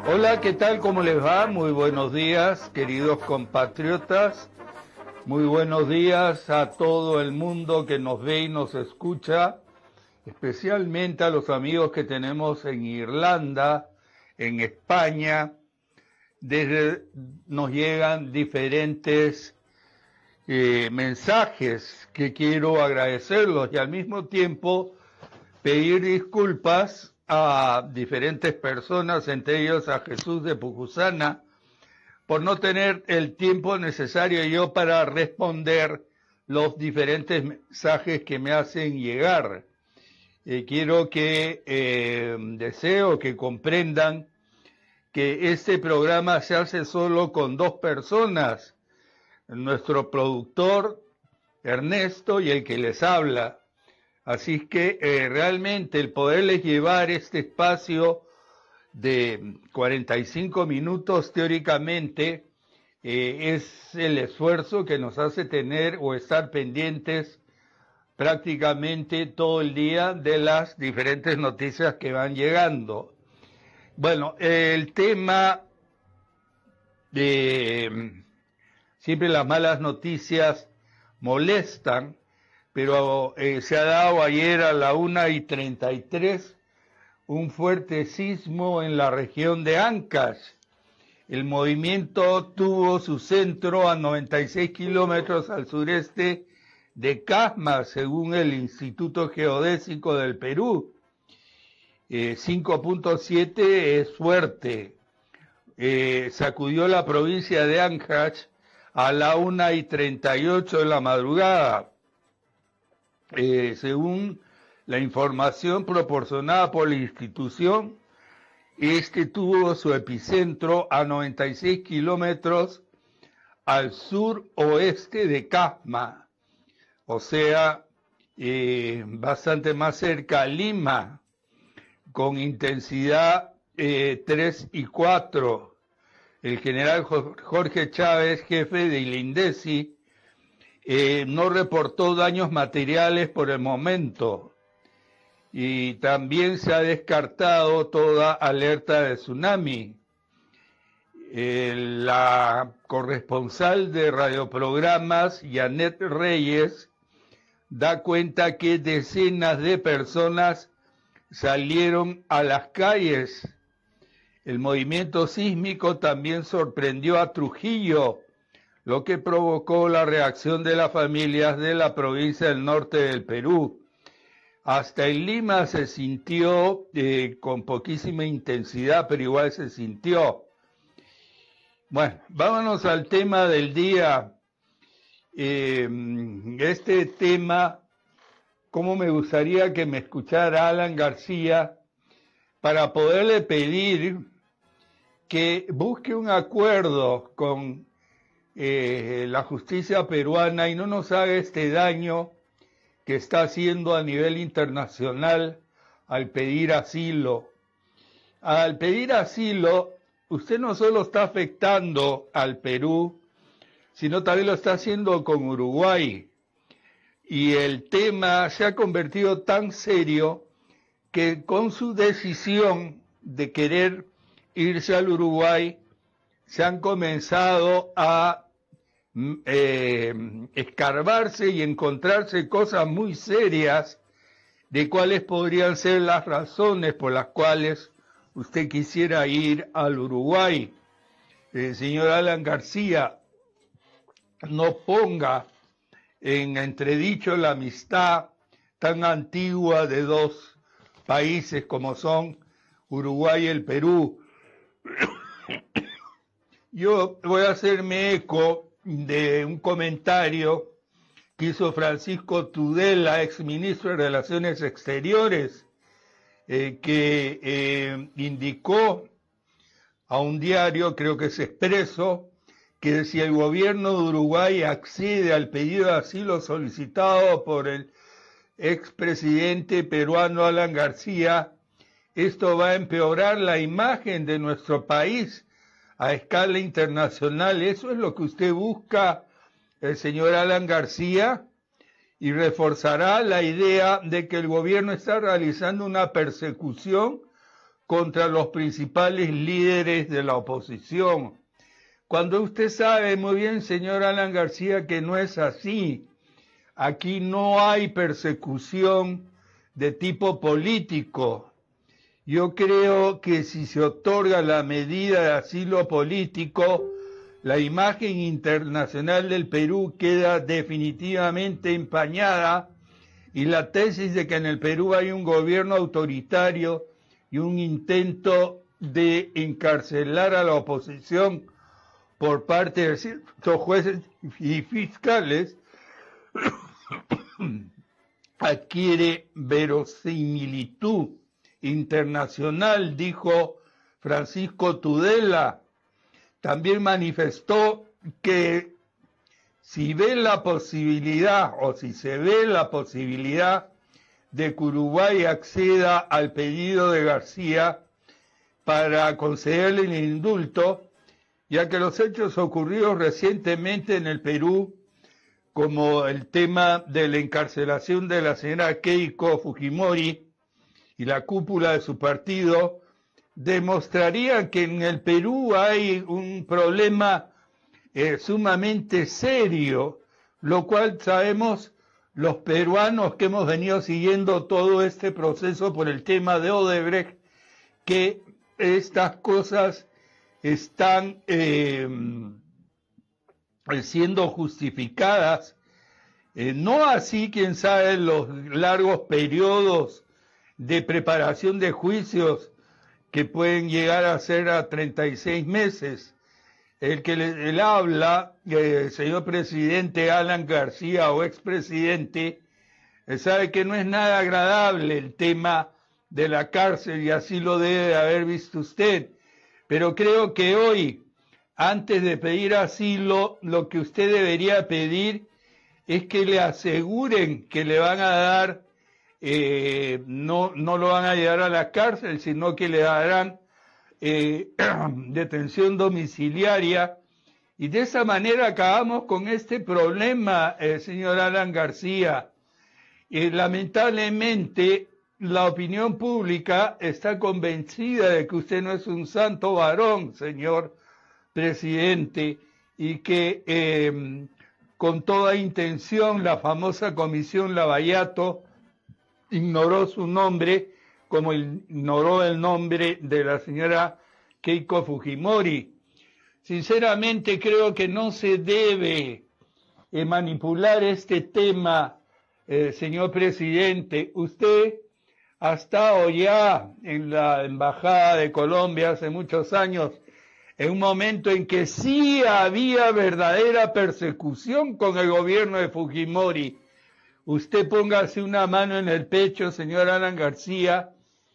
Hola, ¿qué tal? ¿Cómo les va? Muy buenos días, queridos compatriotas. Muy buenos días a todo el mundo que nos ve y nos escucha, especialmente a los amigos que tenemos en Irlanda, en España. Nos llegan diferentes mensajes que quiero agradecerlos y al mismo tiempo pedir disculpas a diferentes personas, entre ellos a Jesús de Pucusana, por no tener el tiempo necesario yo para responder los diferentes mensajes que me hacen llegar. Deseo que comprendan que este programa se hace solo con dos personas, nuestro productor Ernesto y el que les habla. Así que realmente el poderles llevar este espacio de 45 minutos teóricamente es el esfuerzo que nos hace tener o estar pendientes prácticamente todo el día de las diferentes noticias que van llegando. Bueno, el tema de siempre las malas noticias molestan, pero se ha dado ayer a la 1:33 un fuerte sismo en la región de Ancash. El movimiento tuvo su centro a 96 kilómetros al sureste de Casma, según el Instituto Geodésico del Perú. 5.7 es fuerte. Sacudió la provincia de Ancash a la 1:38 de la madrugada. Según la información proporcionada por la institución, este tuvo su epicentro a 96 kilómetros al sur-oeste de Casma, o sea, bastante más cerca a Lima, con intensidad 3 y 4. El general Jorge Chávez, jefe de INDECI, no reportó daños materiales por el momento y también se ha descartado toda alerta de tsunami. La corresponsal de radioprogramas, Janet Reyes, da cuenta que decenas de personas salieron a las calles. El movimiento sísmico también sorprendió a Trujillo, lo que provocó la reacción de las familias de la provincia del norte del Perú. Hasta en Lima se sintió con poquísima intensidad, pero igual se sintió. Bueno, vámonos al tema del día. Este tema, cómo me gustaría que me escuchara Alan García para poderle pedir que busque un acuerdo con la justicia peruana y no nos haga este daño que está haciendo a nivel internacional al pedir asilo. Al pedir asilo, usted no solo está afectando al Perú, sino también lo está haciendo con Uruguay. Y el tema se ha convertido tan serio que con su decisión de querer irse al Uruguay, se han comenzado a escarbarse y encontrarse cosas muy serias de cuáles podrían ser las razones por las cuales usted quisiera ir al Uruguay. Señor Alan García, no ponga en entredicho la amistad tan antigua de dos países como son Uruguay y el Perú. Yo voy a hacerme eco de un comentario que hizo Francisco Tudela, exministro de Relaciones Exteriores, que indicó a un diario, creo que es Expreso, que si el gobierno de Uruguay accede al pedido de asilo solicitado por el expresidente peruano Alan García, esto va a empeorar la imagen de nuestro país a escala internacional. ¿Eso es lo que usted busca, el señor Alan García? Y reforzará la idea de que el gobierno está realizando una persecución contra los principales líderes de la oposición. Cuando usted sabe muy bien, señor Alan García, que no es así. Aquí no hay persecución de tipo político. Yo creo que si se otorga la medida de asilo político, la imagen internacional del Perú queda definitivamente empañada y la tesis de que en el Perú hay un gobierno autoritario y un intento de encarcelar a la oposición por parte de ciertos jueces y fiscales adquiere verosimilitud internacional, dijo Francisco Tudela. También manifestó que si ve la posibilidad o si se ve la posibilidad de que Uruguay acceda al pedido de García para concederle el indulto, ya que los hechos ocurridos recientemente en el Perú, como el tema de la encarcelación de la señora Keiko Fujimori y la cúpula de su partido, demostrarían que en el Perú hay un problema sumamente serio, lo cual sabemos los peruanos que hemos venido siguiendo todo este proceso por el tema de Odebrecht, que estas cosas están siendo justificadas, no así, quién sabe, los largos periodos de preparación de juicios que pueden llegar a ser a 36 meses. El que él habla, el señor presidente Alan García o expresidente, sabe que no es nada agradable el tema de la cárcel y así lo debe de haber visto usted. Pero creo que hoy, antes de pedir asilo, lo que usted debería pedir es que le aseguren que le van a dar, no lo van a llevar a la cárcel, sino que le darán detención domiciliaria, y de esa manera acabamos con este problema, señor Alan García. Lamentablemente la opinión pública está convencida de que usted no es un santo varón, señor presidente, y que con toda intención la famosa comisión Lavallato ignoró su nombre, como ignoró el nombre de la señora Keiko Fujimori. Sinceramente creo que no se debe manipular este tema, señor presidente. Usted ha estado ya en la Embajada de Colombia hace muchos años, en un momento en que sí había verdadera persecución con el gobierno de Fujimori. Usted póngase una mano en el pecho, señor Alan García,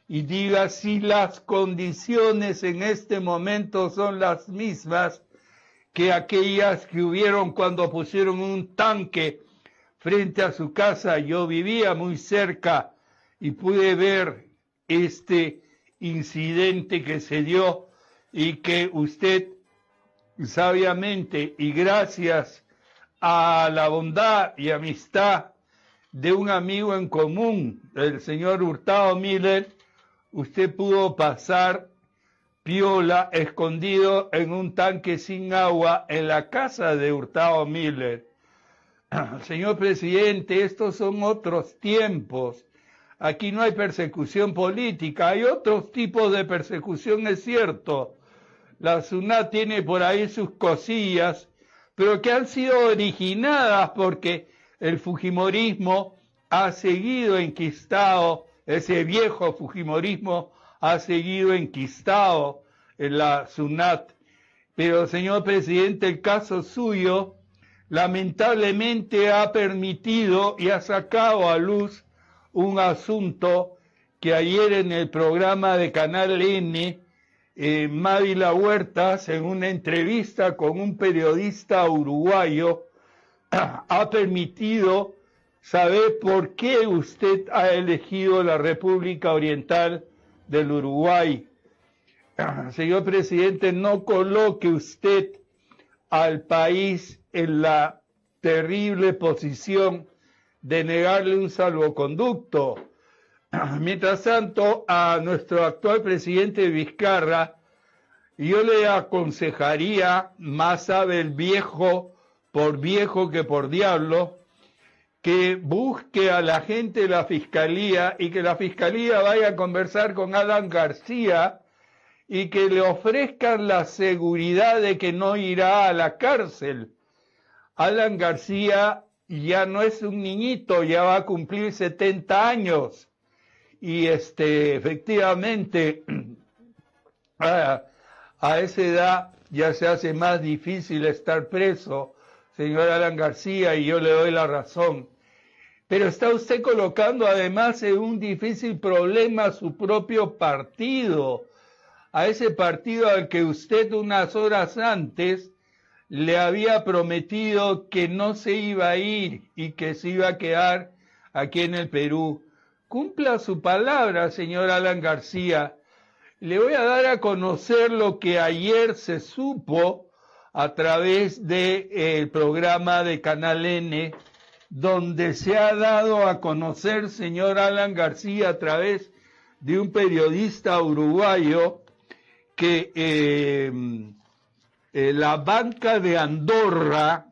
y diga si las condiciones en este momento son las mismas que aquellas que hubieron cuando pusieron un tanque frente a su casa. Yo vivía muy cerca y pude ver este incidente que se dio y que usted sabiamente y gracias a la bondad y amistad de un amigo en común, el señor Hurtado Miller, usted pudo pasar piola escondido en un tanque sin agua en la casa de Hurtado Miller. Señor presidente, estos son otros tiempos. Aquí no hay persecución política, hay otros tipos de persecución, es cierto. La SUNAT tiene por ahí sus cosillas, pero que han sido originadas porque el fujimorismo ha seguido enquistado, ese viejo fujimorismo ha seguido enquistado en la SUNAT. Pero, señor presidente, el caso suyo lamentablemente ha permitido y ha sacado a luz un asunto que ayer en el programa de Canal N, Mávila Huertas, en una entrevista con un periodista uruguayo, ha permitido saber por qué usted ha elegido la República Oriental del Uruguay. Señor presidente, no coloque usted al país en la terrible posición de negarle un salvoconducto. Mientras tanto, a nuestro actual presidente Vizcarra, yo le aconsejaría, más sabe el viejo por viejo que por diablo, que busque a la gente de la Fiscalía y que la Fiscalía vaya a conversar con Alan García y que le ofrezcan la seguridad de que no irá a la cárcel. Alan García ya no es un niñito, ya va a cumplir 70 años. Y efectivamente, a esa edad ya se hace más difícil estar preso, señor Alan García, y yo le doy la razón. Pero está usted colocando además en un difícil problema a su propio partido, a ese partido al que usted unas horas antes le había prometido que no se iba a ir y que se iba a quedar aquí en el Perú. Cumpla su palabra, señor Alan García. Le voy a dar a conocer lo que ayer se supo a través del programa de Canal N, donde se ha dado a conocer, señor Alan García, a través de un periodista uruguayo, que la banca de Andorra,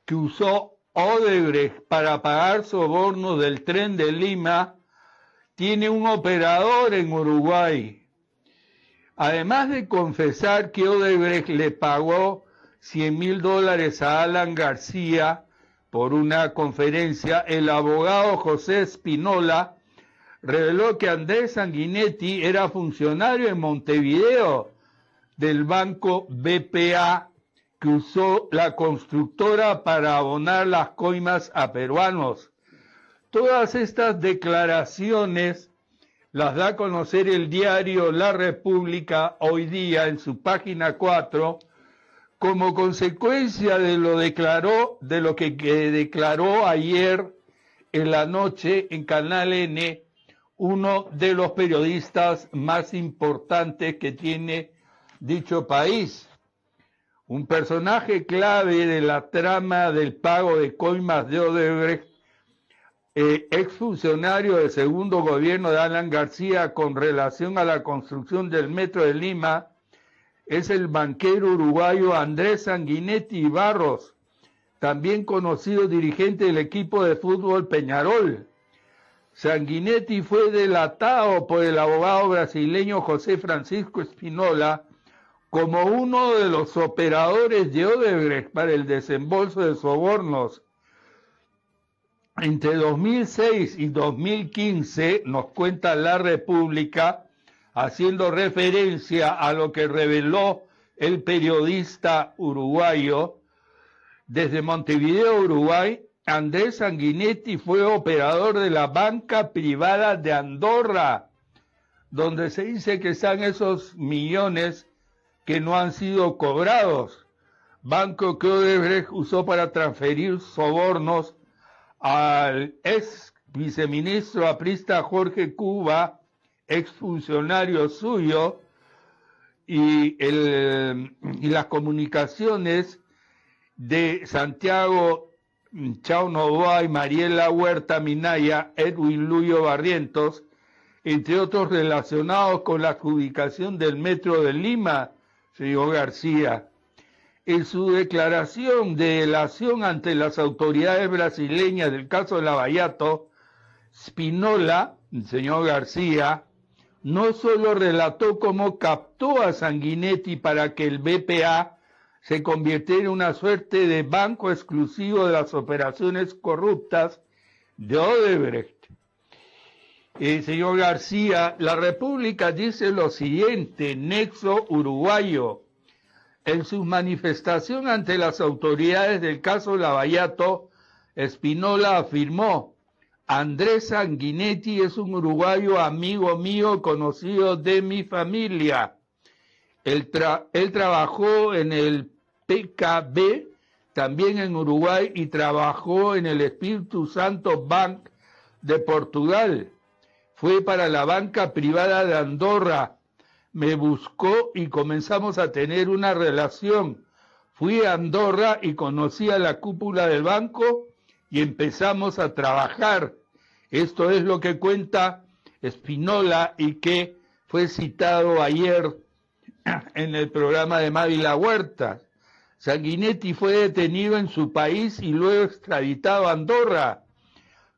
que usó Odebrecht para pagar sobornos del Tren de Lima, tiene un operador en Uruguay. Además de confesar que Odebrecht le pagó $100,000 a Alan García por una conferencia, el abogado José Espinola reveló que Andrés Sanguinetti era funcionario en Montevideo del banco BPA, que usó la constructora para abonar las coimas a peruanos. Todas estas declaraciones las da a conocer el diario La República hoy día en su página 4, como consecuencia de lo que declaró ayer en la noche en Canal N, uno de los periodistas más importantes que tiene dicho país. Un personaje clave de la trama del pago de coimas de Odebrecht, exfuncionario del segundo gobierno de Alan García con relación a la construcción del Metro de Lima, es el banquero uruguayo Andrés Sanguinetti Barros, también conocido dirigente del equipo de fútbol Peñarol. Sanguinetti fue delatado por el abogado brasileño José Francisco Espinola como uno de los operadores de Odebrecht para el desembolso de sobornos. Entre 2006 y 2015, nos cuenta La República, haciendo referencia a lo que reveló el periodista uruguayo, desde Montevideo, Uruguay, Andrés Sanguinetti fue operador de la banca privada de Andorra, donde se dice que están esos millones que no han sido cobrados. Banco que Odebrecht usó para transferir sobornos al ex viceministro aprista Jorge Cuba, exfuncionario suyo, y las comunicaciones de Santiago Chao Novoa y Mariela Huerta Minaya, Edwin Luyo Barrientos, entre otros relacionados con la adjudicación del Metro de Lima, señor García. En su declaración de delación ante las autoridades brasileñas del caso de Lavallato, Spinola, el señor García, no solo relató cómo captó a Sanguinetti para que el BPA se convirtiera en una suerte de banco exclusivo de las operaciones corruptas de Odebrecht. Señor García, La República dice lo siguiente, nexo uruguayo. En su manifestación ante las autoridades del caso Lavallato, Spinola afirmó: Andrés Sanguinetti es un uruguayo amigo mío, conocido de mi familia. Él trabajó en el PKB, también en Uruguay, y trabajó en el Espíritu Santo Bank de Portugal. Fue para la banca privada de Andorra. Me buscó y comenzamos a tener una relación. Fui a Andorra y conocí a la cúpula del banco y empezamos a trabajar. Esto es lo que cuenta Spínola y que fue citado ayer en el programa de Mávila Huerta. Sanguinetti fue detenido en su país y luego extraditado a Andorra,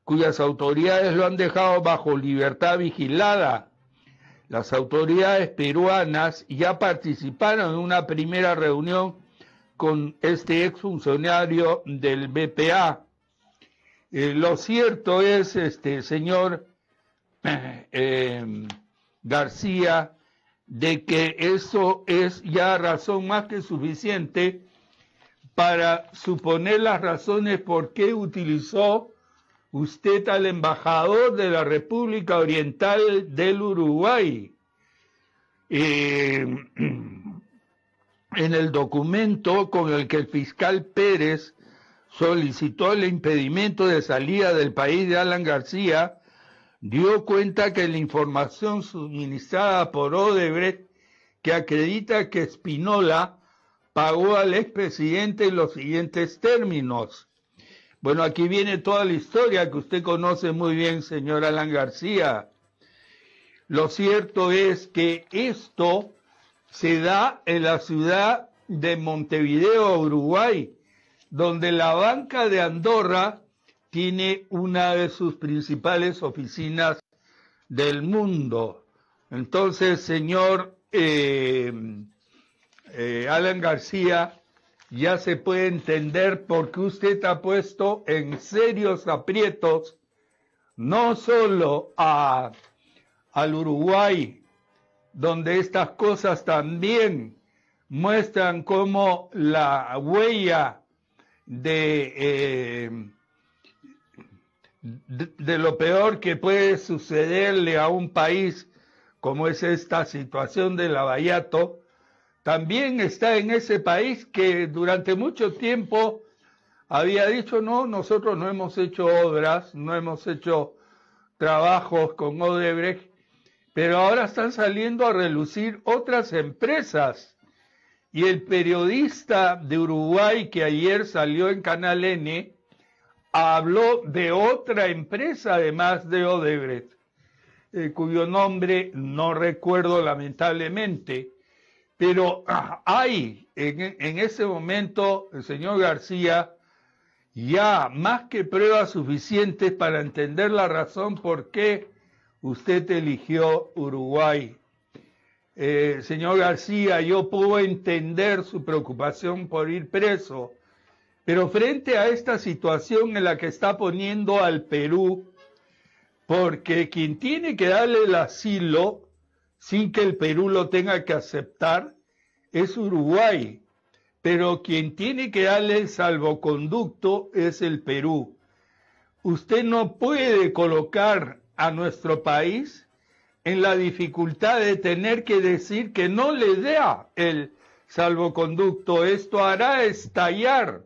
cuyas autoridades lo han dejado bajo libertad vigilada. Las autoridades peruanas ya participaron en una primera reunión con este exfuncionario del BPA. Lo cierto es, señor García, de que eso es ya razón más que suficiente para suponer las razones por qué utilizó usted al embajador de la República Oriental del Uruguay. En el documento con el que el fiscal Pérez solicitó el impedimento de salida del país de Alan García, dio cuenta que la información suministrada por Odebrecht, que acredita que Spínola pagó al expresidente en los siguientes términos. Bueno, aquí viene toda la historia que usted conoce muy bien, señor Alan García. Lo cierto es que esto se da en la ciudad de Montevideo, Uruguay, donde la Banca de Andorra tiene una de sus principales oficinas del mundo. Entonces, señor Alan García, ya se puede entender por qué usted ha puesto en serios aprietos no solo al Uruguay, donde estas cosas también muestran cómo la huella de lo peor que puede sucederle a un país como es esta situación de Lavallato, también está en ese país que durante mucho tiempo había dicho, no, nosotros no hemos hecho obras, no hemos hecho trabajos con Odebrecht, pero ahora están saliendo a relucir otras empresas. Y el periodista de Uruguay que ayer salió en Canal N habló de otra empresa además de Odebrecht, cuyo nombre no recuerdo lamentablemente, pero hay en ese momento, el señor García, ya más que pruebas suficientes para entender la razón por qué usted eligió Uruguay. Señor García, yo puedo entender su preocupación por ir preso, pero frente a esta situación en la que está poniendo al Perú, porque quien tiene que darle el asilo sin que el Perú lo tenga que aceptar es Uruguay, pero quien tiene que darle el salvoconducto es el Perú. Usted no puede colocar a nuestro país en la dificultad de tener que decir que no le da el salvoconducto. Esto hará estallar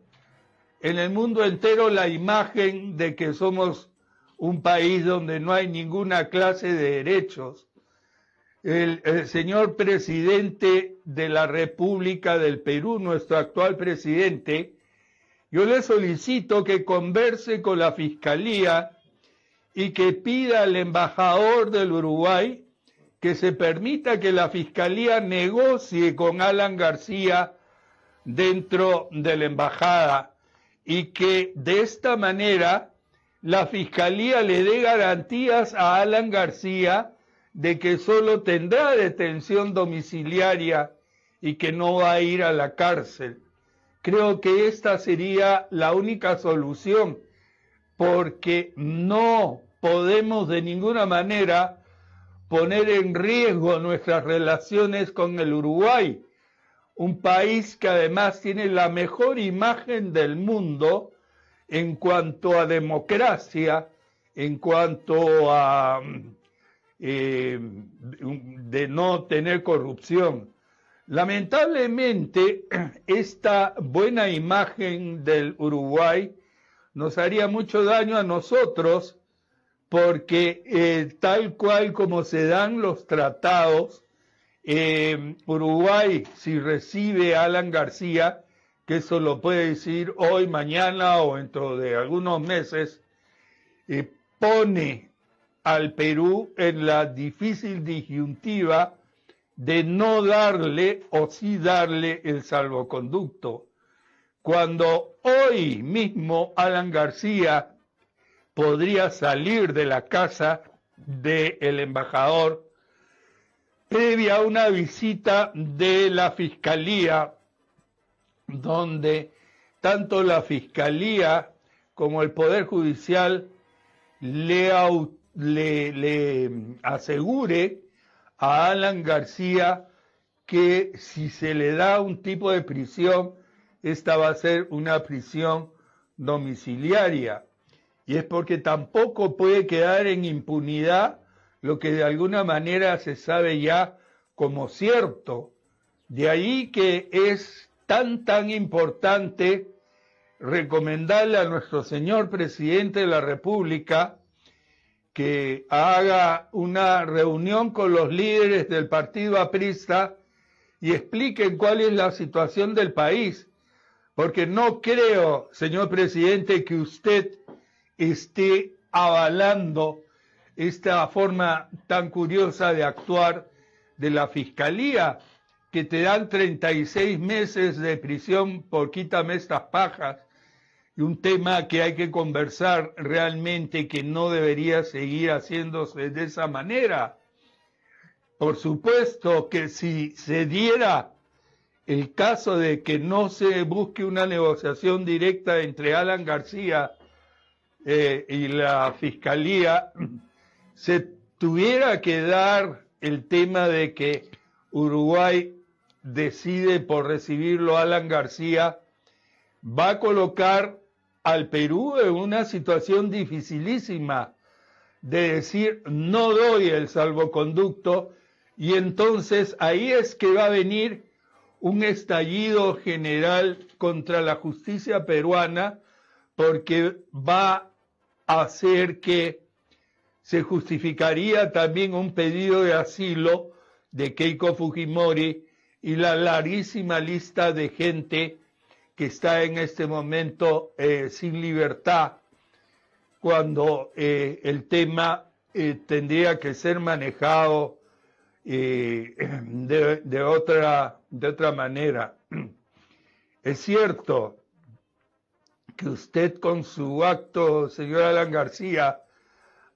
en el mundo entero la imagen de que somos un país donde no hay ninguna clase de derechos. El señor presidente de la República del Perú, nuestro actual presidente, yo le solicito que converse con la Fiscalía y que pida al embajador del Uruguay que se permita que la Fiscalía negocie con Alan García dentro de la embajada y que de esta manera la Fiscalía le dé garantías a Alan García de que solo tendrá detención domiciliaria y que no va a ir a la cárcel. Creo que esta sería la única solución, porque no podemos de ninguna manera poner en riesgo nuestras relaciones con el Uruguay, un país que además tiene la mejor imagen del mundo en cuanto a democracia, en cuanto a de no tener corrupción. Lamentablemente, esta buena imagen del Uruguay nos haría mucho daño a nosotros, porque tal cual como se dan los tratados, Uruguay, si recibe a Alan García, que eso lo puede decir hoy, mañana o dentro de algunos meses, pone al Perú en la difícil disyuntiva de no darle o sí darle el salvoconducto, cuando hoy mismo Alan García podría salir de la casa del embajador previa a una visita de la Fiscalía, donde tanto la Fiscalía como el Poder Judicial le asegure a Alan García que si se le da un tipo de prisión, esta va a ser una prisión domiciliaria. Y es porque tampoco puede quedar en impunidad lo que de alguna manera se sabe ya como cierto. De ahí que es tan importante recomendarle a nuestro señor presidente de la República que haga una reunión con los líderes del partido aprista y expliquen cuál es la situación del país, porque no creo, señor presidente, que usted esté avalando esta forma tan curiosa de actuar de la Fiscalía, que te dan 36 meses de prisión por quítame estas pajas, y un tema que hay que conversar realmente, que no debería seguir haciéndose de esa manera. Por supuesto que si se diera el caso de que no se busque una negociación directa entre Alan García y la Fiscalía, se tuviera que dar el tema de que Uruguay decide por recibirlo a Alan García, va a colocar al Perú en una situación dificilísima de decir no doy el salvoconducto, y entonces ahí es que va a venir un estallido general contra la justicia peruana, porque va a hacer que se justificaría también un pedido de asilo de Keiko Fujimori y la larguísima lista de gente que está en este momento sin libertad, cuando el tema tendría que ser manejado de otra manera. Es cierto que usted con su acto, señor Alan García,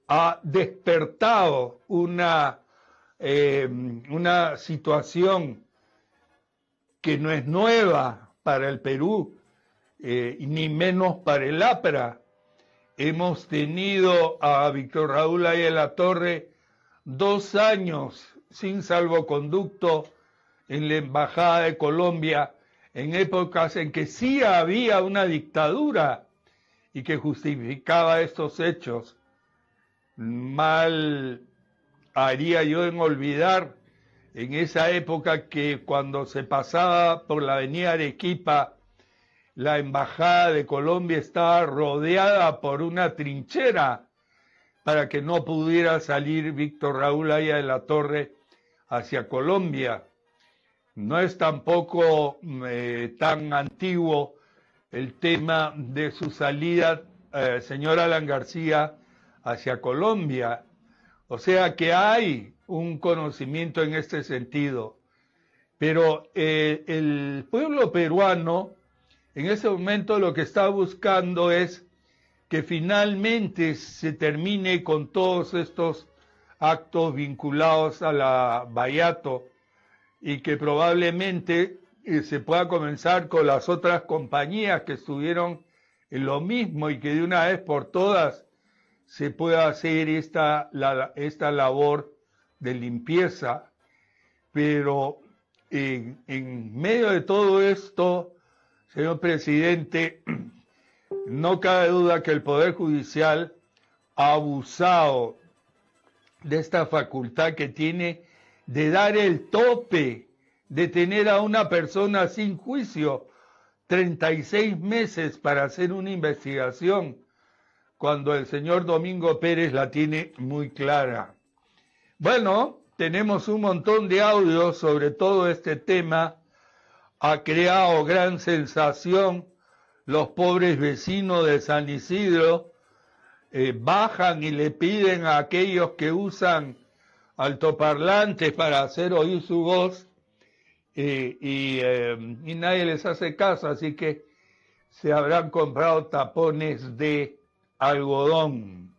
ha despertado una situación que no es nueva para el Perú, ni menos para el APRA. Hemos tenido a Víctor Raúl Ayala-Torre 2 años sin salvoconducto en la Embajada de Colombia, en épocas en que sí había una dictadura y que justificaba estos hechos. Mal haría yo en olvidar en esa época que cuando se pasaba por la avenida Arequipa, la Embajada de Colombia estaba rodeada por una trinchera para que no pudiera salir Víctor Raúl Ayala-Torre hacia Colombia. No es tampoco tan antiguo el tema de su salida, señor Alan García, hacia Colombia. O sea que hay un conocimiento en este sentido. Pero el pueblo peruano en ese momento lo que está buscando es que finalmente se termine con todos estos actos vinculados a la Bayato y que probablemente se pueda comenzar con las otras compañías que estuvieron en lo mismo y que de una vez por todas se pueda hacer esta labor de limpieza. Pero en medio de todo esto, señor presidente, no cabe duda que el Poder Judicial ha abusado de esta facultad que tiene de dar el tope, de tener a una persona sin juicio 36 meses para hacer una investigación, cuando el señor Domingo Pérez la tiene muy clara. Bueno, tenemos un montón de audios sobre todo este tema. Ha creado gran sensación los pobres vecinos de San Isidro, bajan y le piden a aquellos que usan altoparlantes para hacer oír su voz y nadie les hace caso, así que se habrán comprado tapones de algodón.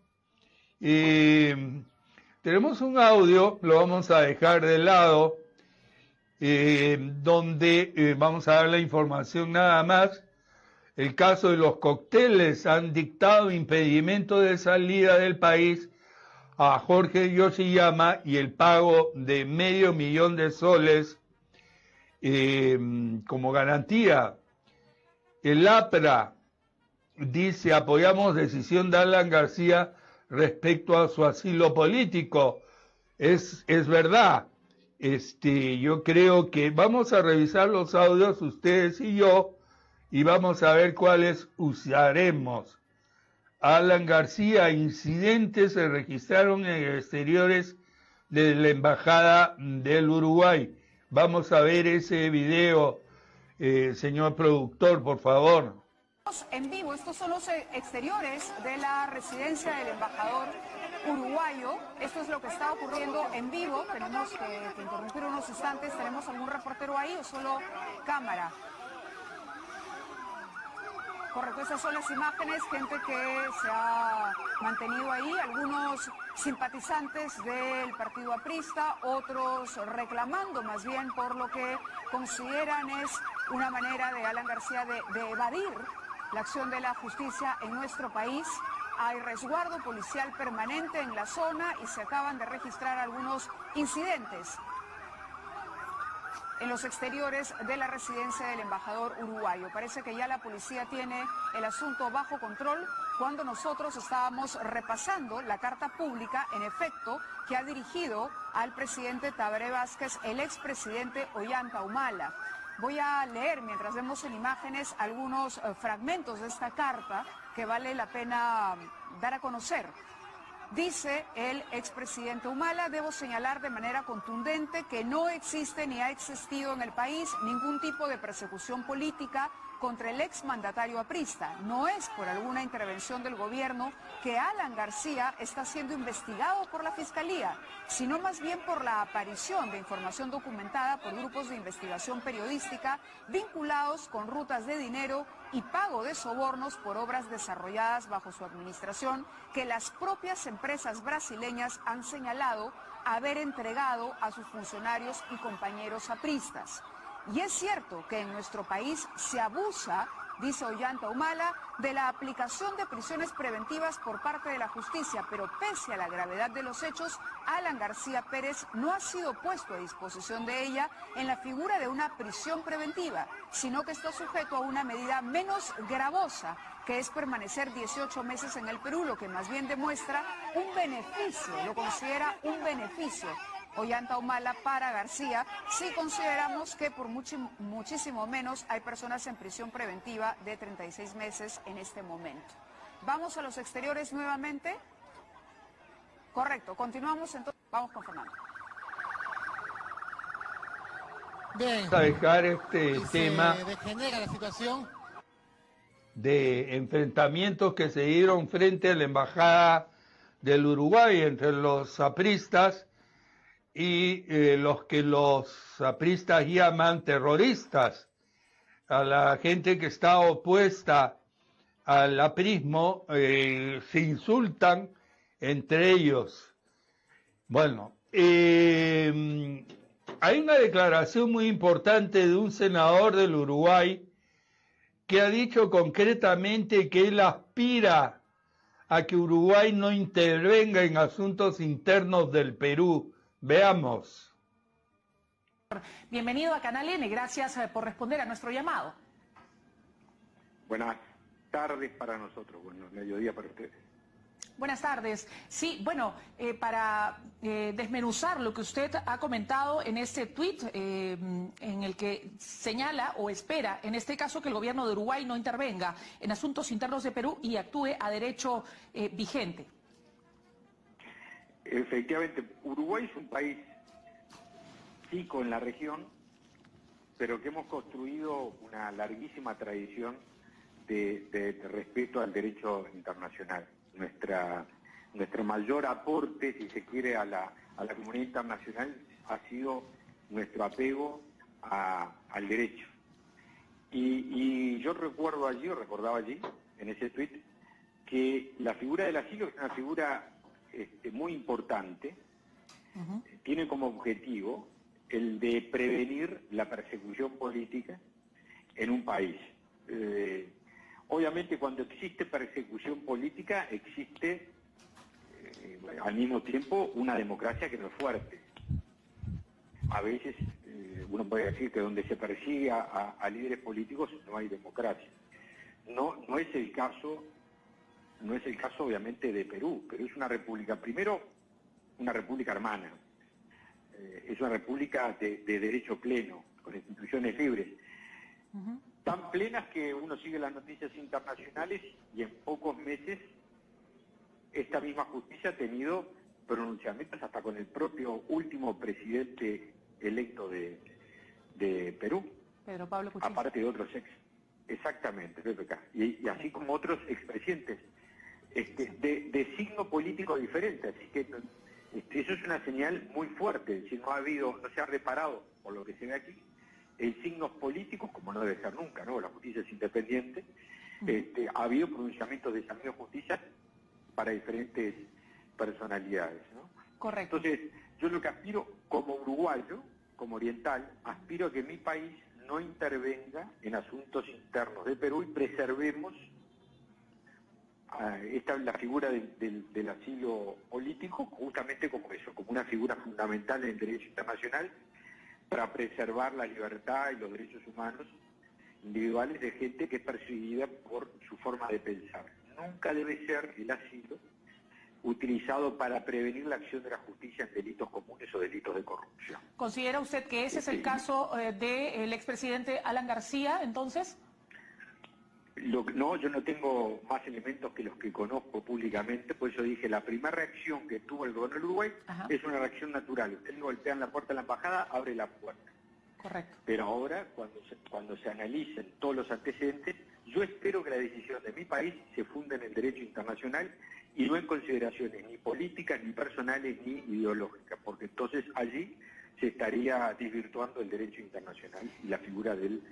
Tenemos un audio, lo vamos a dejar de lado, donde vamos a dar la información nada más. El caso de los cócteles han dictado impedimento de salida del país a Jorge Yoshiyama y el pago de $500,000 como garantía. El APRA dice: apoyamos decisión de Alan García respecto a su asilo político. Es verdad. Yo creo que vamos a revisar los audios, ustedes y yo, y vamos a ver cuáles usaremos. Alan García: incidentes se registraron en exteriores de la Embajada del Uruguay. Vamos a ver ese video, señor productor, por favor. En vivo, estos son los exteriores de la residencia del embajador uruguayo. Esto es lo que está ocurriendo en vivo. Tenemos que interrumpir unos instantes. ¿Tenemos algún reportero ahí o solo cámara? Correcto, esas son las imágenes, gente que se ha mantenido ahí, algunos simpatizantes del partido aprista, otros reclamando más bien por lo que consideran es una manera de Alan García de evadir la acción de la justicia en nuestro país. Hay resguardo policial permanente en la zona y se acaban de registrar algunos incidentes en los exteriores de la residencia del embajador uruguayo. Parece que ya la policía tiene el asunto bajo control cuando nosotros estábamos repasando la carta pública, en efecto, que ha dirigido al presidente Tabaré Vázquez, el expresidente Ollanta Humala. Voy a leer, mientras vemos en imágenes, algunos fragmentos de esta carta que vale la pena dar a conocer. Dice el expresidente Humala: debo señalar de manera contundente que no existe ni ha existido en el país ningún tipo de persecución política contra el exmandatario aprista. No es por alguna intervención del gobierno que Alan García está siendo investigado por la Fiscalía, sino más bien por la aparición de información documentada por grupos de investigación periodística vinculados con rutas de dinero y pago de sobornos por obras desarrolladas bajo su administración que las propias empresas brasileñas han señalado haber entregado a sus funcionarios y compañeros apristas. Y es cierto que en nuestro país se abusa, dice Ollanta Humala, de la aplicación de prisiones preventivas por parte de la justicia, pero pese a la gravedad de los hechos, Alan García Pérez no ha sido puesto a disposición de ella en la figura de una prisión preventiva, sino que está sujeto a una medida menos gravosa, que es permanecer 18 meses en el Perú, lo que más bien demuestra un beneficio, lo considera un beneficio Ollanta Humala para García, si consideramos que por muchísimo menos hay personas en prisión preventiva de 36 meses en este momento. Vamos a los exteriores nuevamente. Correcto, continuamos entonces. Vamos con Fernando. Bien. Vamos a dejar este tema degenera la situación de enfrentamientos que se dieron frente a la Embajada del Uruguay entre los apristas y los que los apristas llaman terroristas, a la gente que está opuesta al aprismo, se insultan entre ellos. Bueno, hay una declaración muy importante de un senador del Uruguay que ha dicho concretamente que él aspira a que Uruguay no intervenga en asuntos internos del Perú. Veamos. Bienvenido a Canal N, gracias por responder a nuestro llamado. Buenas tardes para nosotros, bueno, mediodía para ustedes. Buenas tardes. Sí, bueno, para desmenuzar lo que usted ha comentado en este tuit, en el que señala o espera, en este caso, que el gobierno de Uruguay no intervenga en asuntos internos de Perú y actúe a derecho vigente. Efectivamente, Uruguay es un país chico en la región, pero que hemos construido una larguísima tradición de respeto al derecho internacional. nuestro mayor aporte, si se quiere, a la comunidad internacional ha sido nuestro apego al derecho. Y yo recordaba allí, en ese tuit, que la figura del asilo es una figura muy importante, tiene como objetivo el de prevenir la persecución política en un país. Obviamente cuando existe persecución política existe al mismo tiempo una democracia que no es fuerte. A veces uno puede decir que donde se persigue a líderes políticos no hay democracia. No es el caso obviamente de Perú. Perú es una república, primero una república hermana, es una república de derecho pleno, con instituciones libres, tan plenas que uno sigue las noticias internacionales y en pocos meses esta misma justicia ha tenido pronunciamientos hasta con el propio último presidente electo de Perú, Pedro Pablo Kuczynski. aparte de otros exactamente, PPK, y así como otros expresidentes de signo político diferente, así que eso es una señal muy fuerte. Si no se ha reparado, por lo que se ve aquí, en signos políticos, como no debe ser nunca, ¿no? La justicia es independiente. Ha habido pronunciamientos de esa misma justicia para diferentes personalidades, ¿no? Correcto. Entonces, yo lo que aspiro como uruguayo, como oriental, aspiro a que mi país no intervenga en asuntos internos de Perú y preservemos la figura del asilo político justamente como eso, como una figura fundamental en el derecho internacional para preservar la libertad y los derechos humanos individuales de gente que es perseguida por su forma de pensar. Nunca debe ser el asilo utilizado para prevenir la acción de la justicia en delitos comunes o delitos de corrupción. ¿Considera usted que ese es el caso del expresidente Alan García, entonces? No, yo no tengo más elementos que los que conozco públicamente, por eso dije, la primera reacción que tuvo el gobierno del Uruguay es una reacción natural. Usted le golpean la puerta de la embajada, abre la puerta. Correcto. Pero ahora, cuando se analicen todos los antecedentes, yo espero que la decisión de mi país se funda en el derecho internacional y no en consideraciones ni políticas, ni personales, ni ideológicas, porque entonces allí se estaría desvirtuando el derecho internacional y la figura del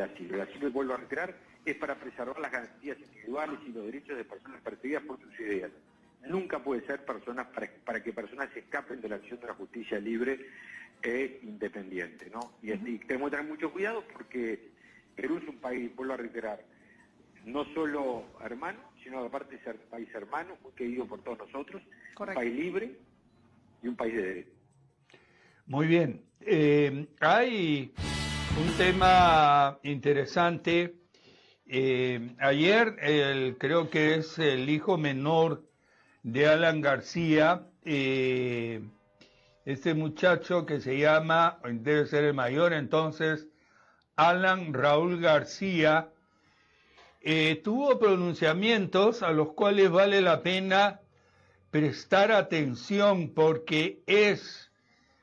asilo. El asilo, vuelvo a reiterar, es para preservar las garantías individuales y los derechos de personas perseguidas por sus ideas. Nunca puede ser para que personas se escapen de la acción de la justicia libre e independiente, ¿no? Y tenemos que tener mucho cuidado porque Perú es un país, vuelvo a reiterar, no solo hermano, sino aparte de ser un país hermano, muy querido por todos nosotros, correcto, un país libre y un país de derecho. Muy bien. Hay un tema interesante. Ayer, creo que es el hijo menor de Alan García, este muchacho que se llama, debe ser el mayor entonces, Alan Raúl García, tuvo pronunciamientos a los cuales vale la pena prestar atención porque es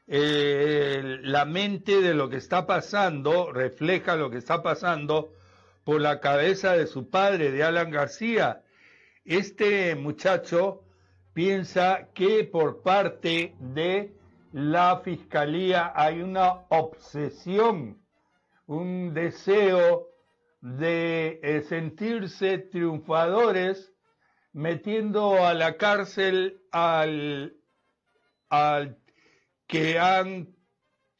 la mente de lo que está pasando, refleja lo que está pasando por la cabeza de su padre, de Alan García. Este muchacho piensa que por parte de la Fiscalía hay una obsesión, un deseo de sentirse triunfadores metiendo a la cárcel al que han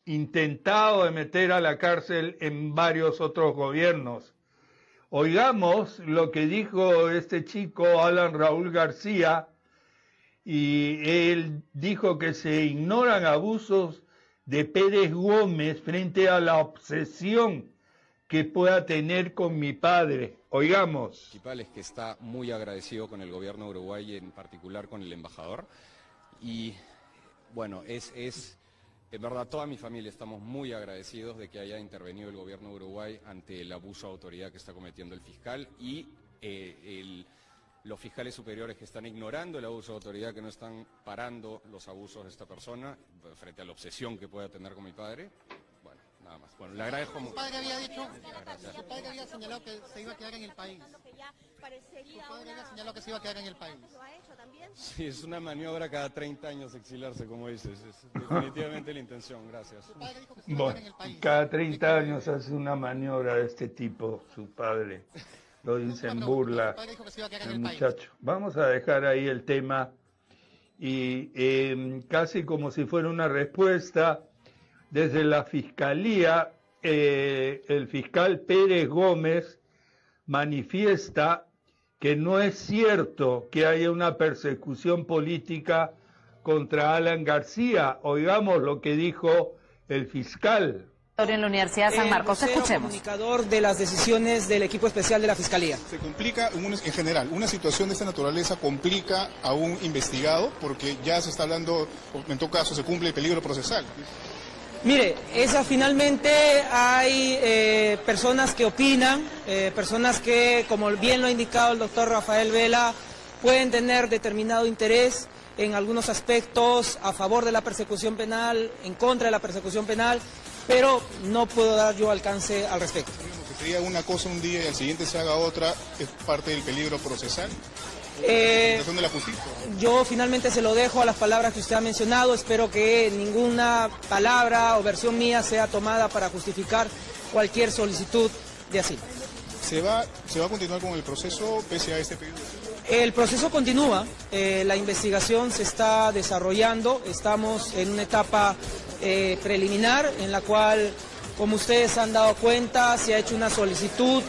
intentado de meter a la cárcel en varios otros gobiernos. Oigamos lo que dijo este chico Alan Raúl García, y él dijo que se ignoran abusos de Pérez Gómez frente a la obsesión que pueda tener con mi padre. Oigamos. Principal es que está muy agradecido con el gobierno de Uruguay y en particular con el embajador. Y bueno, en verdad toda mi familia estamos muy agradecidos de que haya intervenido el gobierno de Uruguay ante el abuso de autoridad que está cometiendo el fiscal y los fiscales superiores que están ignorando el abuso de autoridad, que no están parando los abusos de esta persona frente a la obsesión que pueda tener con mi padre. Bueno, nada más. Bueno, le agradezco mucho. Su padre había dicho, su padre había señalado que se iba a quedar en el país. Su padre había señalado que se iba a quedar en el país. Sí, es una maniobra cada 30 años exiliarse, como dices. Es definitivamente la intención, gracias. Su padre dijo que se iba a quedar en el país. Cada 30 años hace una maniobra de este tipo, su padre. Lo dice en burla Su padre dijo que se iba a quedar en el el país. muchacho. Vamos a dejar ahí el tema y casi como si fuera una respuesta desde la Fiscalía, el fiscal Pérez Gómez manifiesta que no es cierto que haya una persecución política contra Alan García. Oigamos lo que dijo el fiscal. En la Universidad de San Marcos, escuchemos. Comunicador de las decisiones del equipo especial de la Fiscalía. Se complica, en general, una situación de esta naturaleza complica a un investigado porque ya se está hablando, en todo caso se cumple el peligro procesal. Mire, finalmente hay personas que opinan, personas que, como bien lo ha indicado el doctor Rafael Vela, pueden tener determinado interés en algunos aspectos a favor de la persecución penal, en contra de la persecución penal, pero no puedo dar yo alcance al respecto. Que sería una cosa un día y al siguiente se haga otra, es parte del peligro procesal. De la justicia. Yo finalmente se lo dejo a las palabras que usted ha mencionado. Espero que ninguna palabra o versión mía sea tomada para justificar cualquier solicitud de asilo. ¿Se va a continuar con el proceso pese a este pedido? El proceso continúa, la investigación se está desarrollando, estamos en una etapa preliminar en la cual, como ustedes han dado cuenta, se ha hecho una solicitud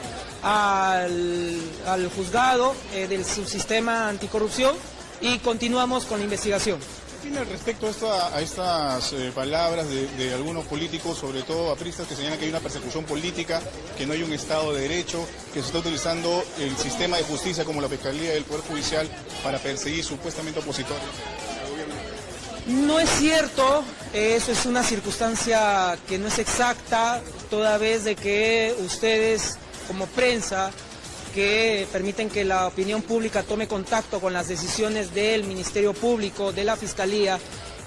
al juzgado del subsistema anticorrupción y continuamos con la investigación. ¿Qué opina respecto a estas palabras de algunos políticos, sobre todo apristas, que señalan que hay una persecución política, que no hay un Estado de Derecho, que se está utilizando el sistema de justicia como la Fiscalía y el Poder Judicial para perseguir supuestamente opositores al gobierno? No es cierto, eso es una circunstancia que no es exacta, toda vez de que ustedes como prensa que permiten que la opinión pública tome contacto con las decisiones del Ministerio Público, de la Fiscalía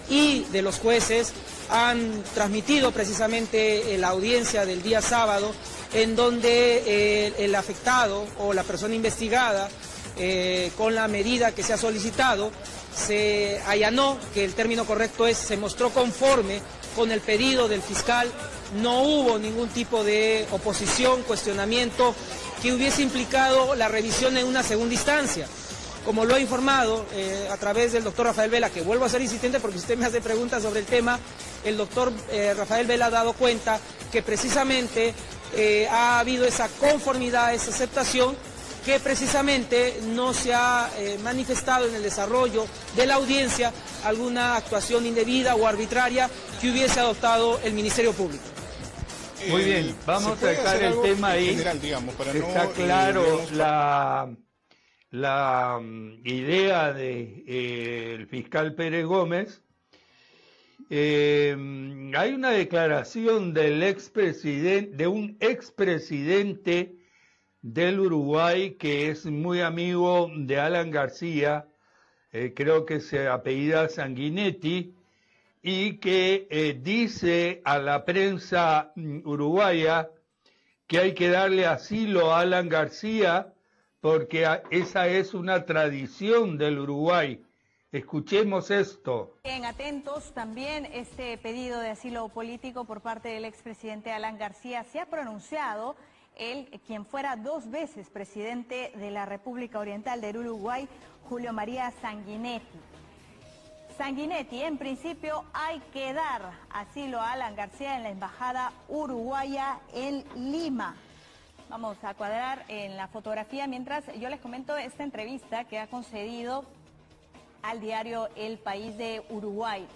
y de los jueces, han transmitido precisamente la audiencia del día sábado, en donde el afectado o la persona investigada, con la medida que se ha solicitado, se allanó, que el término correcto es, se mostró conforme con el pedido del fiscal. No hubo ningún tipo de oposición, cuestionamiento que hubiese implicado la revisión en una segunda instancia. Como lo ha informado a través del doctor Rafael Vela, que vuelvo a ser insistente porque usted me hace preguntas sobre el tema, el doctor Rafael Vela ha dado cuenta que precisamente ha habido esa conformidad, esa aceptación, que precisamente no se ha manifestado en el desarrollo de la audiencia alguna actuación indebida o arbitraria que hubiese adoptado el Ministerio Público. Muy bien, vamos a dejar el tema ahí. General, digamos, para está no, claro la idea del fiscal Pérez Gómez. Hay una declaración del de un expresidente del Uruguay que es muy amigo de Alan García, creo que se apellida Sanguinetti, y que dice a la prensa uruguaya que hay que darle asilo a Alan García porque esa es una tradición del Uruguay. Escuchemos esto. Bien, atentos también este pedido de asilo político por parte del expresidente Alan García. Se ha pronunciado él, quien fuera 2 veces presidente de la República Oriental del Uruguay, Julio María Sanguinetti. Sanguinetti, en principio hay que dar asilo a Alan García en la embajada uruguaya en Lima. Vamos a cuadrar en la fotografía mientras yo les comento esta entrevista que ha concedido al diario El País de Uruguay.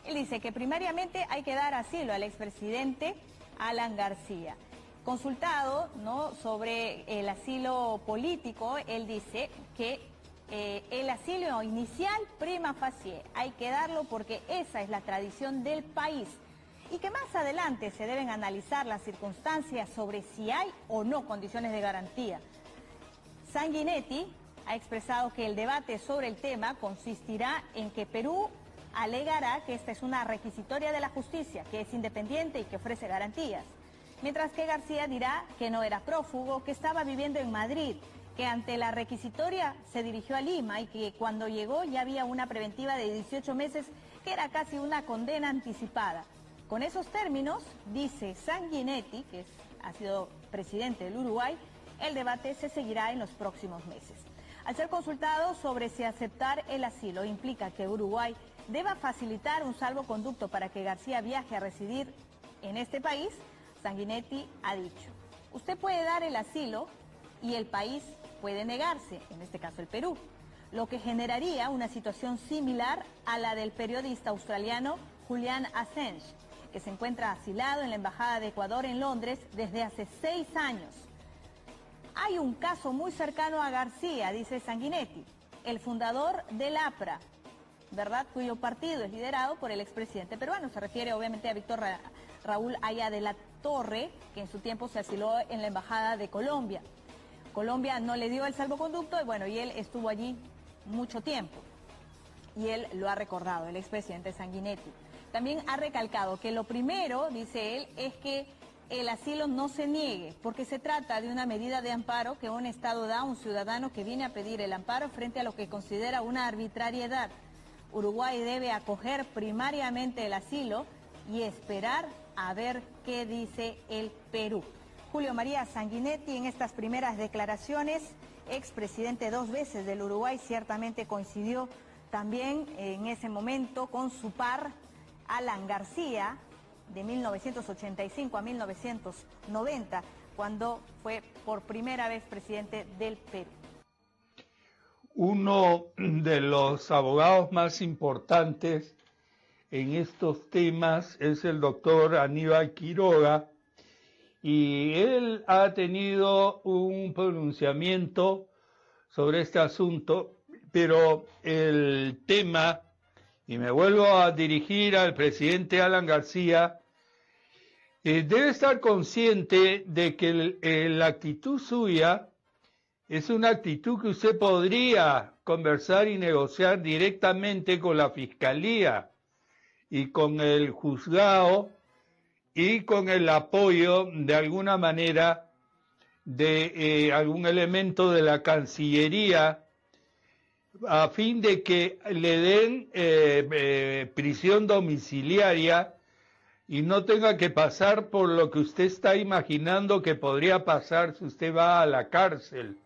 Él dice que primariamente hay que dar asilo al expresidente Alan García. Consultado, ¿no?, sobre el asilo político, él dice que el asilo inicial prima facie, hay que darlo porque esa es la tradición del país y que más adelante se deben analizar las circunstancias sobre si hay o no condiciones de garantía. Sanguinetti ha expresado que el debate sobre el tema consistirá en que Perú alegará que esta es una requisitoria de la justicia, que es independiente y que ofrece garantías. Mientras que García dirá que no era prófugo, que estaba viviendo en Madrid, que ante la requisitoria se dirigió a Lima y que cuando llegó ya había una preventiva de 18 meses, que era casi una condena anticipada. Con esos términos, dice Sanguinetti, que ha sido presidente del Uruguay, el debate se seguirá en los próximos meses. Al ser consultado sobre si aceptar el asilo implica que Uruguay deba facilitar un salvoconducto para que García viaje a residir en este país, Sanguinetti ha dicho: usted puede dar el asilo y el país puede negarse, en este caso el Perú, lo que generaría una situación similar a la del periodista australiano Julian Assange, que se encuentra asilado en la Embajada de Ecuador en Londres desde hace 6 años. Hay un caso muy cercano a García, dice Sanguinetti, el fundador del APRA, ¿verdad?, cuyo partido es liderado por el expresidente peruano. Se refiere obviamente a Víctor Raúl Haya de la Torre, que en su tiempo se asiló en la Embajada de Colombia. Colombia no le dio el salvoconducto y él estuvo allí mucho tiempo. Y él lo ha recordado, el expresidente Sanguinetti. También ha recalcado que lo primero, dice él, es que el asilo no se niegue, porque se trata de una medida de amparo que un Estado da a un ciudadano que viene a pedir el amparo frente a lo que considera una arbitrariedad. Uruguay debe acoger primariamente el asilo y esperar a ver qué dice el Perú. Julio María Sanguinetti, en estas primeras declaraciones, expresidente 2 veces del Uruguay, ciertamente coincidió también en ese momento con su par, Alan García, de 1985 a 1990, cuando fue por primera vez presidente del Perú. Uno de los abogados más importantes en estos temas es el doctor Aníbal Quiroga, y él ha tenido un pronunciamiento sobre este asunto, pero el tema, y me vuelvo a dirigir al presidente Alan García, debe estar consciente de que la actitud suya es una actitud que usted podría conversar y negociar directamente con la Fiscalía y con el juzgado y con el apoyo de alguna manera de algún elemento de la Cancillería a fin de que le den prisión domiciliaria y no tenga que pasar por lo que usted está imaginando que podría pasar si usted va a la cárcel.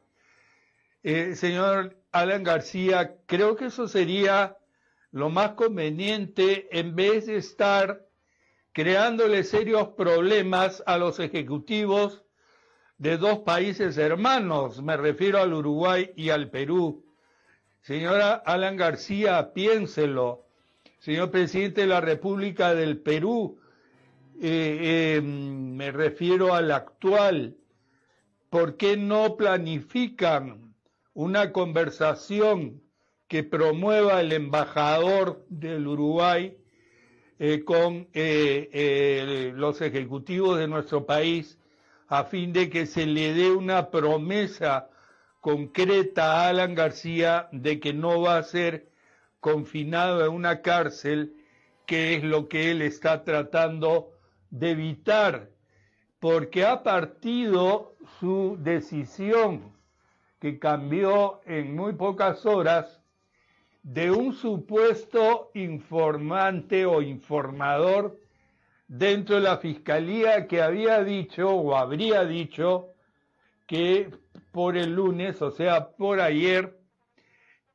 Señor Alan García, creo que eso sería lo más conveniente en vez de estar creándole serios problemas a los ejecutivos de 2 países hermanos, me refiero al Uruguay y al Perú. Señora Alan García, piénselo. Señor presidente de la República del Perú, me refiero al actual, ¿por qué no planifican una conversación que promueva el embajador del Uruguay con los ejecutivos de nuestro país a fin de que se le dé una promesa concreta a Alan García de que no va a ser confinado en una cárcel, que es lo que él está tratando de evitar, porque ha partido su decisión, que cambió en muy pocas horas, de un supuesto informante o informador dentro de la Fiscalía que había dicho o habría dicho que por el lunes, o sea, por ayer,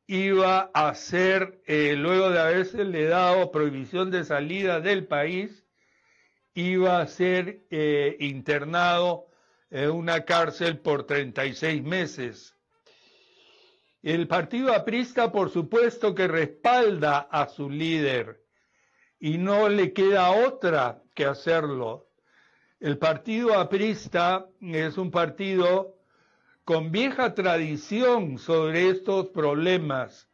iba a ser, luego de haberse le dado prohibición de salida del país, iba a ser internado en una cárcel por 36 meses. El partido aprista, por supuesto, que respalda a su líder y no le queda otra que hacerlo. El partido aprista es un partido con vieja tradición sobre estos problemas.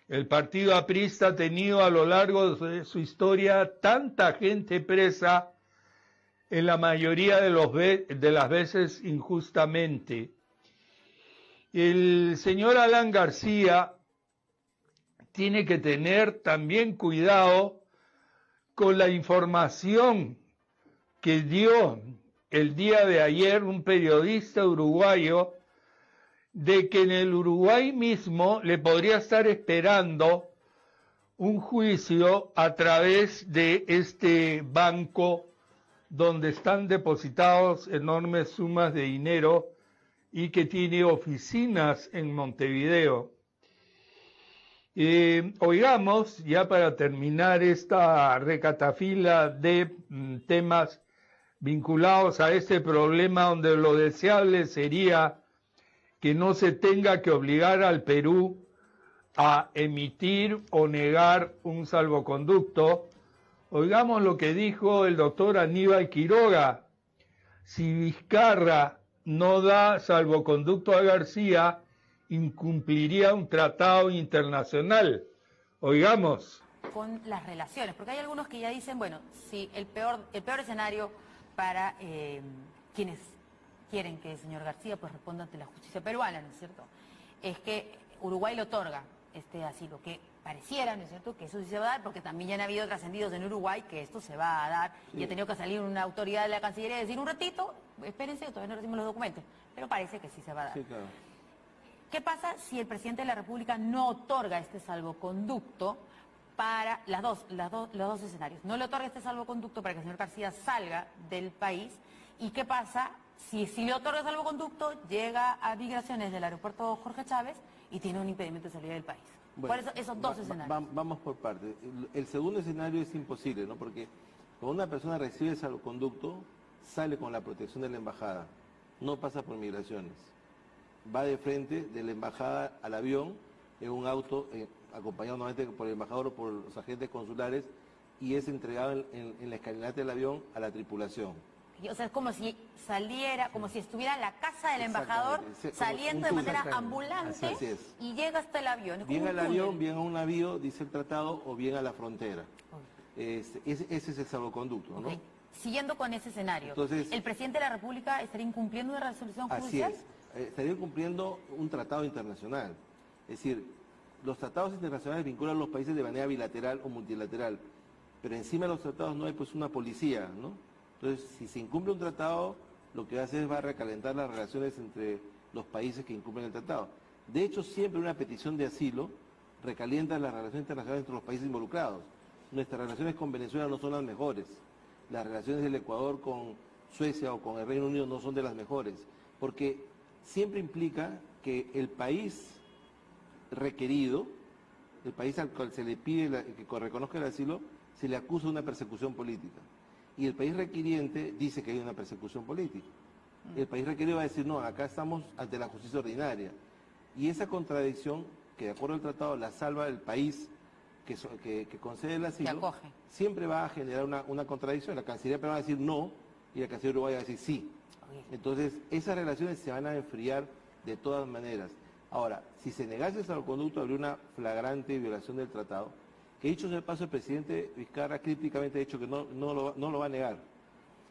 El partido aprista ha tenido a lo largo de su historia tanta gente presa, en la mayoría de las veces injustamente. El señor Alan García tiene que tener también cuidado con la información que dio el día de ayer un periodista uruguayo de que en el Uruguay mismo le podría estar esperando un juicio a través de este banco donde están depositados enormes sumas de dinero y que tiene oficinas en Montevideo. Oigamos, ya para terminar esta recatafila de temas vinculados a este problema, donde lo deseable sería que no se tenga que obligar al Perú a emitir o negar un salvoconducto. Oigamos lo que dijo el doctor Aníbal Quiroga. Si Vizcarra no da salvoconducto a García, incumpliría un tratado internacional. Oigamos. Con las relaciones, porque hay algunos que ya dicen, bueno, si el peor escenario para quienes quieren que el señor García pues responda ante la justicia peruana, ¿no es cierto?, es que Uruguay le otorga este asilo, que pareciera, ¿no es cierto?, que eso sí se va a dar, porque también ya han habido trascendidos en Uruguay que esto se va a dar, sí. Y ha tenido que salir una autoridad de la Cancillería y decir un ratito, espérense, todavía no recibimos los documentos, pero parece que sí se va a dar. Sí, claro. ¿Qué pasa si el presidente de la República no otorga este salvoconducto para los dos escenarios? No le otorga este salvoconducto para que el señor García salga del país. ¿Y qué pasa si le otorga el salvoconducto, llega a migraciones del aeropuerto Jorge Chávez y tiene un impedimento de salida del país? Bueno, ¿cuáles son esos dos escenarios? Vamos por partes. El segundo escenario es imposible, ¿no? Porque cuando una persona recibe el salvoconducto, sale con la protección de la embajada, no pasa por migraciones. Va de frente de la embajada al avión en un auto acompañado nuevamente por el embajador o por los agentes consulares y es entregado en la escalinata del avión a la tripulación. O sea, es como si saliera, como si estuviera en la casa del embajador saliendo de manera ambulante y llega hasta el avión. Bien al avión, bien a un navío, dice el tratado, o bien a la frontera. Ese es el salvoconducto, ¿no? Siguiendo con ese escenario, entonces, ¿el presidente de la República estaría incumpliendo una resolución judicial? Así es, estaría incumpliendo un tratado internacional. Es decir, los tratados internacionales vinculan a los países de manera bilateral o multilateral, pero encima de los tratados no hay pues una policía, ¿no? Entonces, si se incumple un tratado, lo que va a hacer es va a recalentar las relaciones entre los países que incumplen el tratado. De hecho, siempre una petición de asilo recalienta las relaciones internacionales entre los países involucrados. Nuestras relaciones con Venezuela no son las mejores. Las relaciones del Ecuador con Suecia o con el Reino Unido no son de las mejores, porque siempre implica que el país requerido, el país al cual se le pide que reconozca el asilo, se le acusa de una persecución política. Y el país requiriente dice que hay una persecución política. El país requerido va a decir, no, acá estamos ante la justicia ordinaria. Y esa contradicción, que de acuerdo al tratado la salva el país que concede el asilo, siempre va a generar una contradicción. La Cancillería peruana va a decir no y la Cancillería uruguaya va a decir sí. Entonces, esas relaciones se van a enfriar de todas maneras. Ahora, si se negase el salvoconducto, habría una flagrante violación del tratado, que dicho sea de paso, el presidente Vizcarra crípticamente ha dicho que no lo va a negar,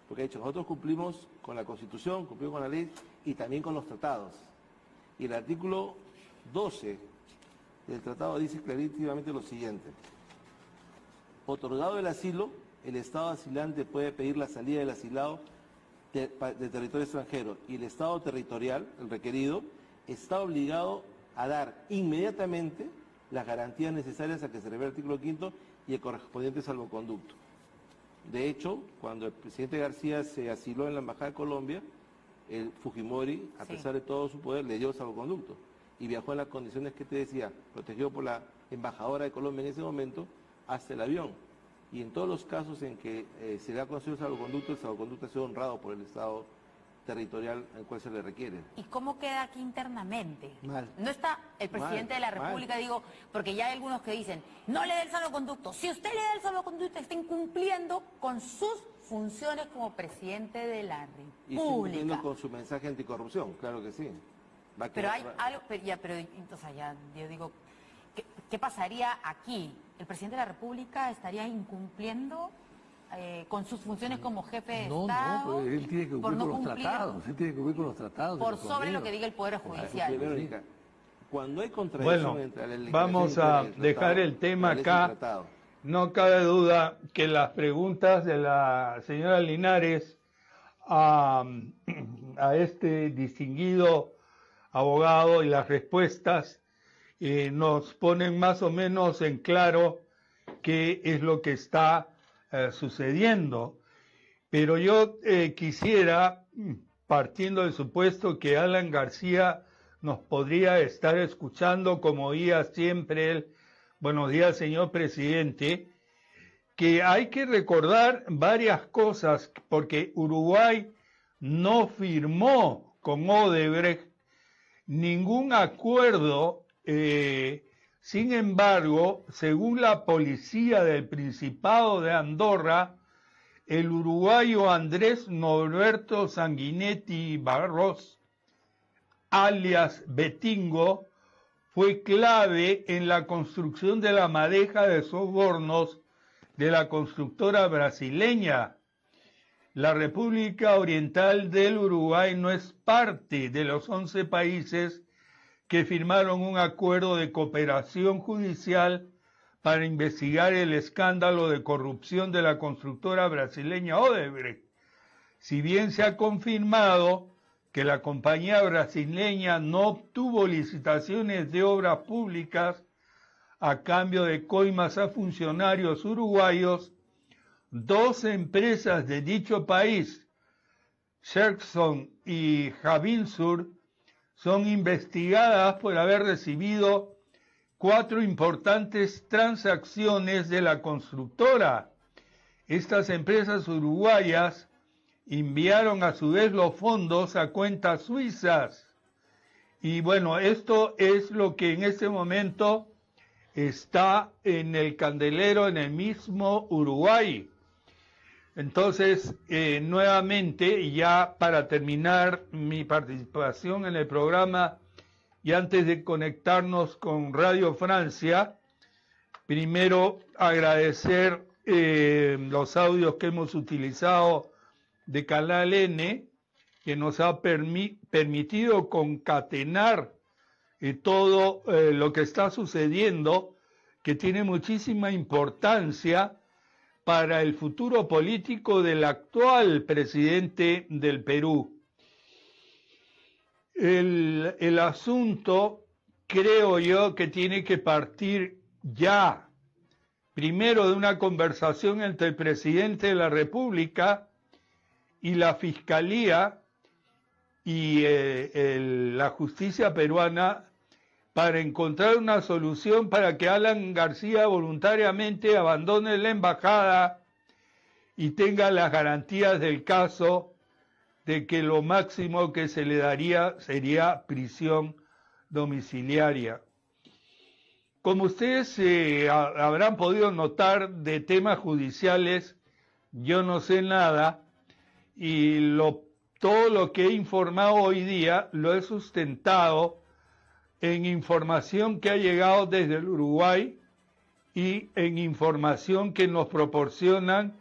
porque ha dicho, nosotros cumplimos con la Constitución, cumplimos con la ley y también con los tratados. Y el artículo 12 del tratado dice clarísimamente lo siguiente: otorgado el asilo, el Estado asilante puede pedir la salida del asilado de territorio extranjero y el Estado territorial, el requerido, está obligado a dar inmediatamente las garantías necesarias a que se refiere el artículo 5 y el correspondiente salvoconducto. De hecho, cuando el presidente García se asiló en la Embajada de Colombia, el Fujimori, a pesar de todo su poder, le dio el salvoconducto y viajó en las condiciones que te decía, protegido por la embajadora de Colombia en ese momento, hasta el avión. Y en todos los casos en que se le ha concedido el salvoconducto ha sido honrado por el Estado territorial al cual se le requiere. ¿Y cómo queda aquí internamente? Mal. No está el presidente de la República, digo, porque ya hay algunos que dicen, no le dé el salvoconducto. Si usted le da el salvoconducto, está incumpliendo con sus funciones como presidente de la República. Y cumpliendo con su mensaje anticorrupción, claro que sí. Pero hay algo, yo digo, ¿qué pasaría aquí? ¿El presidente de la República estaría incumpliendo con sus funciones como jefe de Estado? No, pues él tiene que cumplir con los tratados. Él tiene que cumplir con los tratados. Por sobre lo que diga el Poder Judicial. Verónica, Cuando hay contradicción entre la legislación vamos a dejar el tema acá. No cabe duda que las preguntas de la señora Linares a este distinguido abogado y las respuestas nos ponen más o menos en claro qué es lo que está sucediendo. Pero yo quisiera, partiendo del supuesto que Alan García nos podría estar escuchando, como oía siempre él, buenos días, señor presidente, que hay que recordar varias cosas, porque Uruguay no firmó con Odebrecht ningún acuerdo. Sin embargo, según la policía del Principado de Andorra, el uruguayo Andrés Norberto Sanguinetti Barros, alias Betingo, fue clave en la construcción de la madeja de sobornos de la constructora brasileña. La República Oriental del Uruguay no es parte de los 11 países que firmaron un acuerdo de cooperación judicial para investigar el escándalo de corrupción de la constructora brasileña Odebrecht. Si bien se ha confirmado que la compañía brasileña no obtuvo licitaciones de obras públicas a cambio de coimas a funcionarios uruguayos, 2 empresas de dicho país, Sherkson y Javinsur, son investigadas por haber recibido 4 importantes transacciones de la constructora. Estas empresas uruguayas enviaron a su vez los fondos a cuentas suizas. Y bueno, esto es lo que en este momento está en el candelero en el mismo Uruguay. Entonces, nuevamente, ya para terminar mi participación en el programa y antes de conectarnos con Radio Francia, primero agradecer los audios que hemos utilizado de Canal N, que nos ha permitido concatenar todo lo que está sucediendo, que tiene muchísima importancia para el futuro político del actual presidente del Perú. El asunto, creo yo, que tiene que partir ya, primero de una conversación entre el presidente de la República y la Fiscalía y la justicia peruana, para encontrar una solución para que Alan García voluntariamente abandone la embajada y tenga las garantías del caso de que lo máximo que se le daría sería prisión domiciliaria. Como ustedes habrán podido notar, de temas judiciales yo no sé nada, y todo lo que he informado hoy día lo he sustentado en información que ha llegado desde el Uruguay y en información que nos proporcionan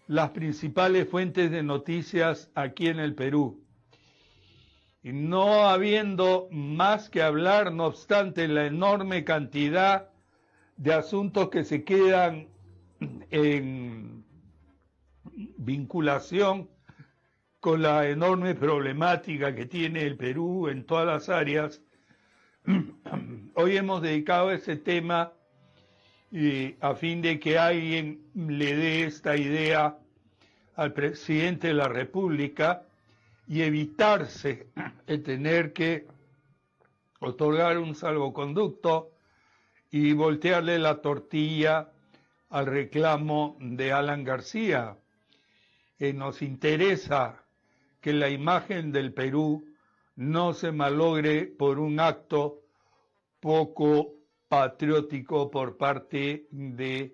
las principales fuentes de noticias aquí en el Perú. Y no habiendo más que hablar, no obstante la enorme cantidad de asuntos que se quedan en vinculación con la enorme problemática que tiene el Perú en todas las áreas, hoy hemos dedicado ese tema a fin de que alguien le dé esta idea al presidente de la República y evitarse el tener que otorgar un salvoconducto y voltearle la tortilla al reclamo de Alan García. Nos interesa que la imagen del Perú no se malogre por un acto poco patriótico por parte del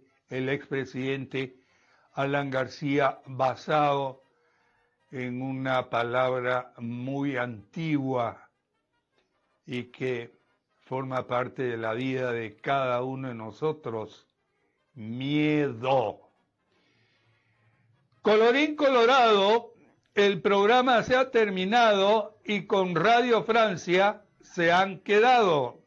expresidente Alan García, basado en una palabra muy antigua y que forma parte de la vida de cada uno de nosotros: miedo. Colorín colorado, el programa se ha terminado y con Radio Francia se han quedado.